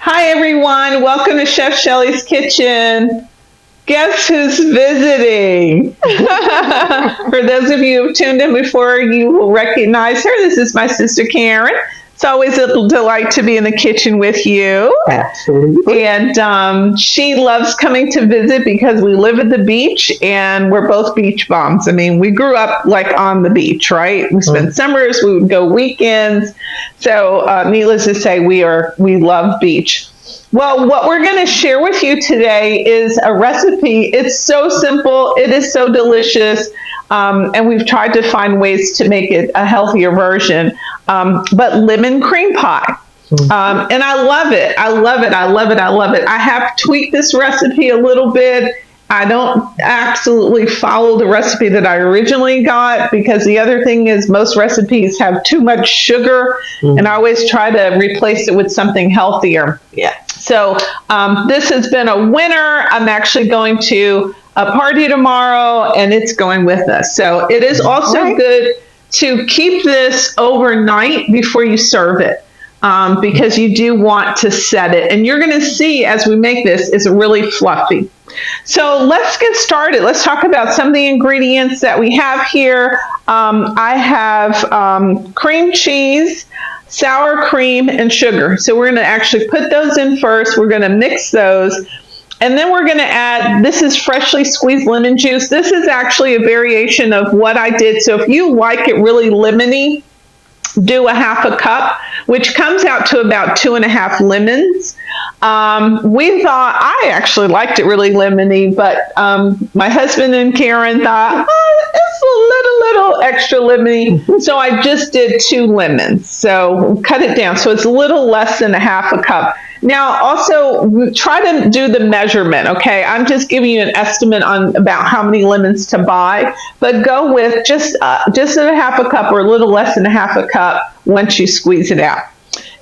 Hi everyone, welcome to Chef Shelley's Kitchen. Guess who's visiting? For those of you who've tuned in before, you will recognize her. This is my sister Karen. It's always a delight to be in the kitchen with you. Absolutely. And she loves coming to visit because we live at the beach and we're both beach bums. I mean, we grew up like on the beach, right? We spent summers, we would go weekends. So needless to say, we love beach. Well, what we're going to share with you today is a recipe. It's so simple. It is so delicious. And we've tried to find ways to make it a healthier version. But lemon cream pie. And I love it. I love it. I love it. I love it. I have tweaked this recipe a little bit. I don't absolutely follow the recipe that I originally got because the other thing is most recipes have too much sugar, and I always try to replace it with something healthier. Yeah. So this has been a winner. I'm actually going to a party tomorrow, and it's going with us. So it is also good to keep this overnight before you serve it. Because you do want to set it. And you're going to see as we make this, it's really fluffy. So let's get started. Let's talk about some of the ingredients that we have here. I have cream cheese, sour cream, and sugar. So we're going to actually put those in first. We're going to mix those. And then we're going to add, this is freshly squeezed lemon juice. This is actually a variation of what I did. So if you like it really lemony, do a half a cup, which comes out to about 2.5 lemons. We thought, I actually liked it really lemony, but my husband and Karen thought, it's a little extra lemony. So I just did 2 lemons. So cut it down. So it's a little less than a half a cup. Now, also try to do the measurement, okay? I'm just giving you an estimate on about how many lemons to buy, but go with just a half a cup or a little less than a half a cup once you squeeze it out.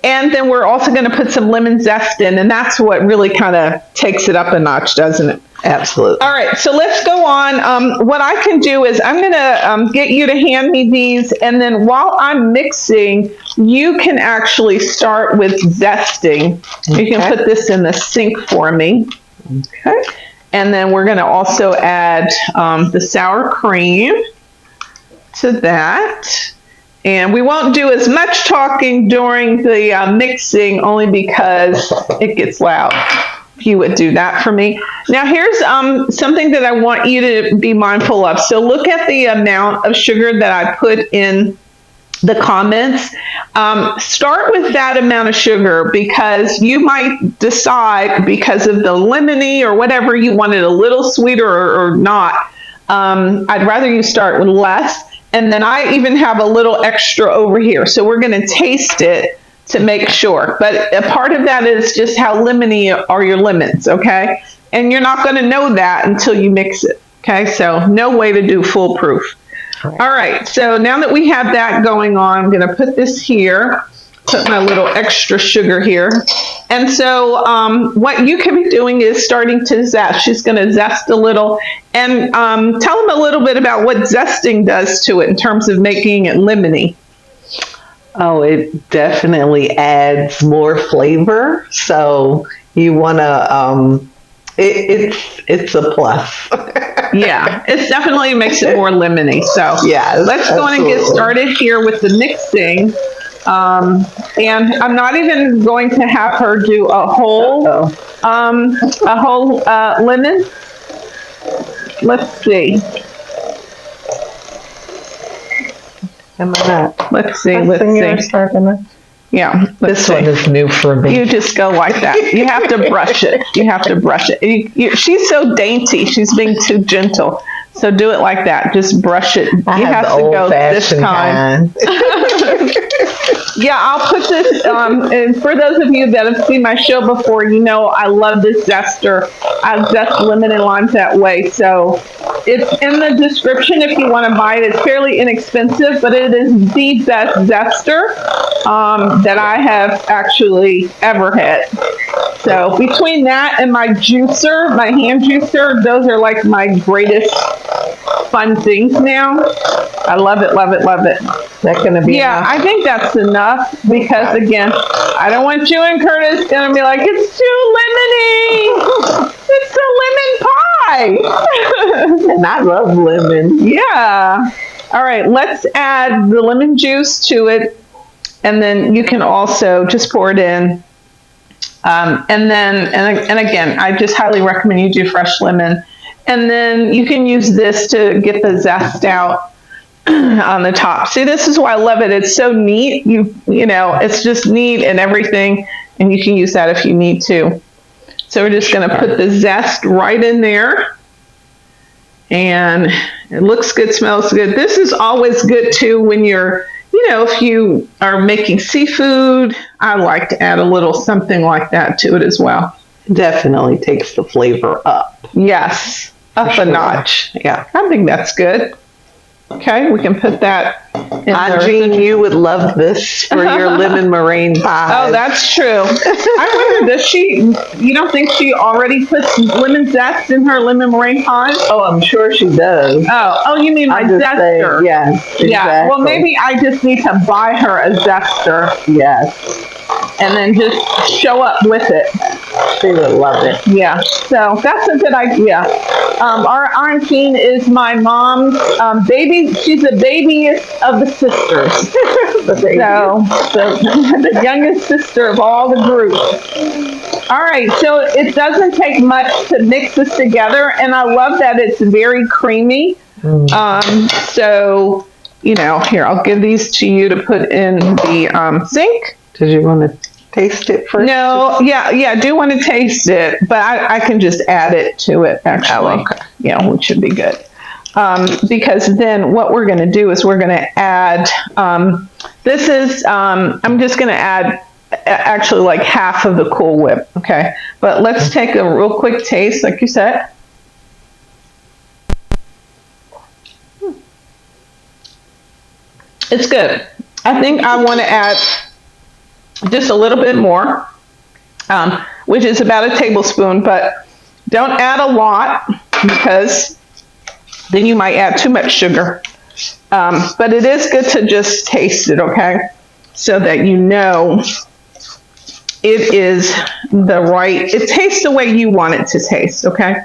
And then we're also going to put some lemon zest in, and that's what really kind of takes it up a notch, doesn't it? Absolutely. All right, so let's go on. What I can do is I'm going to get you to hand me these, and then while I'm mixing, you can actually start with zesting. Okay. You can put this in the sink for me. Okay. And then we're going to also add the sour cream to that. And we won't do as much talking during the mixing, only because it gets loud. If you would do that for me. Now here's something that I want you to be mindful of. So look at the amount of sugar that I put in the comments. Start with that amount of sugar because you might decide because of the lemony or whatever you want it a little sweeter or not. I'd rather you start with less. And then I even have a little extra over here. So we're going to taste it to make sure. But a part of that is just how lemony are your lemons, okay? And you're not going to know that until you mix it, okay? So no way to do foolproof. All right, so now that we have that going on, I'm going to put this here, put my little extra sugar here. And so what you can be doing is starting to zest. She's going to zest a little. And tell them a little bit about what zesting does to it in terms of making it lemony. Oh, it definitely adds more flavor. So you want to, it's a plus. Yeah, it definitely makes it more lemony. So yeah, let's go on and get started here with the mixing. And I'm not even going to have her do a whole lemon. Let's see. Am I not? Let's see. Yeah, this one is new for me. You just go like that. You have to brush it. You have to brush it. She's so dainty. She's being too gentle. So do it like that. Just brush it. You have to go this kind. Yeah, I'll put this, and for those of you that have seen my show before, you know I love this zester. I zest lemon and limes that way. So it's in the description if you want to buy it. It's fairly inexpensive, but it is the best zester that I have actually ever had. So between that and my juicer, my hand juicer, those are like my greatest fun things now. I love it, love it, love it. That gonna be Yeah, enough? I think that's enough because again, I don't want you and Kurtis gonna be like, it's too lemony. It's a lemon pie. And I love lemon. Yeah. All right, let's add the lemon juice to it. And then you can also just pour it in. And again, I just highly recommend you do fresh lemon. And then you can use this to get the zest out on the top. See, this is why I love it. It's so neat. You know, it's just neat and everything. And you can use that if you need to. So we're just going to put the zest right in there. And it looks good, smells good. This is always good too when you're, you know, if you are making seafood, I like to add a little something like that to it as well. Definitely takes the flavor up. Yes, up a notch. Yeah. I think that's good. Okay, we can put that in there. Jean, you would love this for your lemon meringue pie. Oh, that's true. I wonder, you don't think she already puts lemon zest in her lemon meringue pie? Oh, I'm sure she does. Oh, you mean my I'm just saying, zester? yes, exactly. Yeah, well, maybe I just need to buy her a zester. Yes. And then just show up with it. She would love it. Yeah, so that's a good idea. Our Aunt Jean is my mom's baby. She's the babyest of the sisters. So, the youngest sister of all the group. All right, so it doesn't take much to mix this together, and I love that it's very creamy. So, you know, here, I'll give these to you to put in the sink. Did you want to taste it first? No, yeah, I do want to taste it, but I can just add it to it, actually. Oh, okay. Yeah, which should be good. Because then what we're going to do is we're going to add, I'm just going to add actually like half of the Cool Whip, okay? But let's take a real quick taste, like you said. It's good. I think I want to add just a little bit more, which is about a tablespoon, but don't add a lot because then you might add too much sugar. But it is good to just taste it, okay? So that you know it is it tastes the way you want it to taste, okay?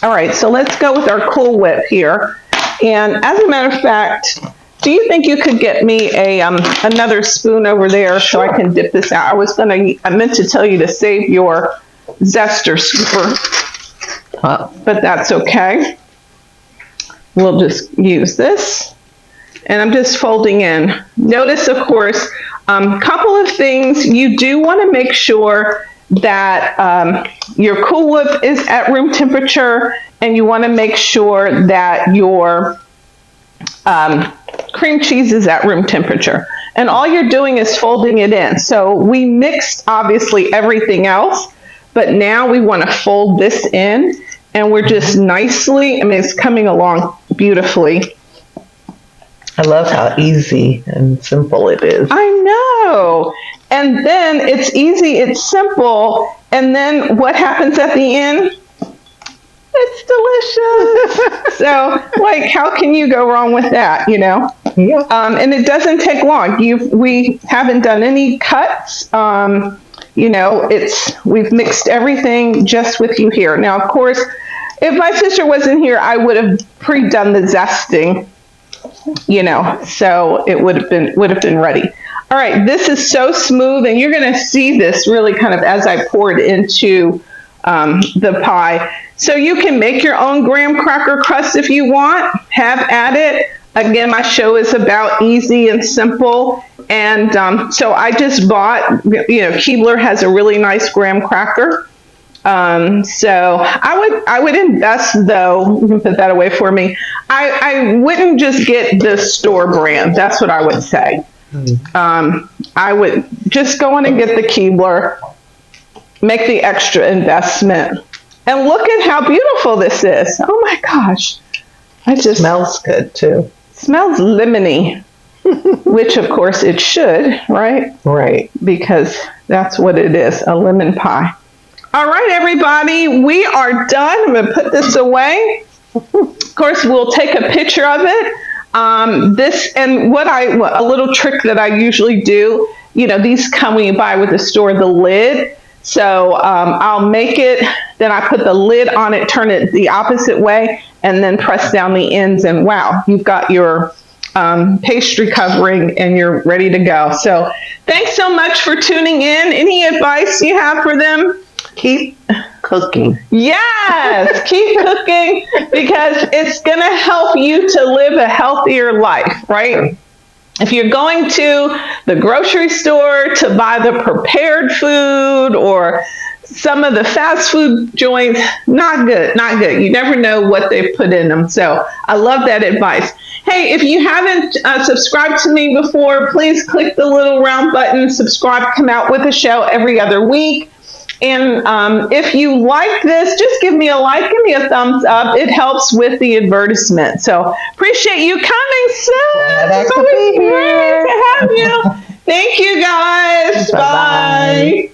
All right, so let's go with our Cool Whip here. And as a matter of fact, do you think you could get me another spoon over there so I can dip this out? I meant to tell you to save your zester scooper, but that's okay. We'll just use this, and I'm just folding in. Notice, of course, couple of things. You do want to make sure that your Cool Whip is at room temperature, and you want to make sure that your cream cheese is at room temperature. And all you're doing is folding it in. So we mixed, obviously, everything else, but now we want to fold this in, and we're just nicely, I mean, it's coming along beautifully. I love how easy and simple it is. I know. And then it's easy, it's simple, and then what happens at the end? It's delicious. So, like, how can you go wrong with that, you know? Yeah. And it doesn't take long. We haven't done any cuts. You know, we've mixed everything just with you here. Now, of course, if my sister wasn't here, I would have pre-done the zesting, you know, so it would have been ready. All right, this is so smooth, and you're going to see this really kind of as I pour it into the pie. So you can make your own graham cracker crust if you want. Have at it. Again, my show is about easy and simple. And so I just bought, you know, Keebler has a really nice graham cracker. So I would invest, though. You can put that away for me. I wouldn't just get the store brand. That's what I would say. I would just go in and get the Keebler, make the extra investment, and look at how beautiful this is. Oh my gosh. It just Smells good too. smells lemony, which of course it should, right? Right. Because That's what it is, a lemon pie. All right, everybody, we are done. I'm going to put this away. Of course, we'll take a picture of it. A little trick that I usually do, these come when you buy with the store, the lid. So I'll make it, then I put the lid on it, turn it the opposite way, and then press down the ends, and wow, you've got your pastry covering and you're ready to go. So thanks so much for tuning in. Any advice you have for them? Keep cooking. Yes, keep cooking, because it's going to help you to live a healthier life, right? If you're going to the grocery store to buy the prepared food or some of the fast food joints, not good, not good. You never know what they've put in them. So I love that advice. Hey, if you haven't subscribed to me before, please click the little round button, subscribe, come out with a show every other week. And if you like this, just give me a like, give me a thumbs up. It helps with the advertisement. So appreciate you coming, sis. It's always great to have you. Thank you, guys. Bye.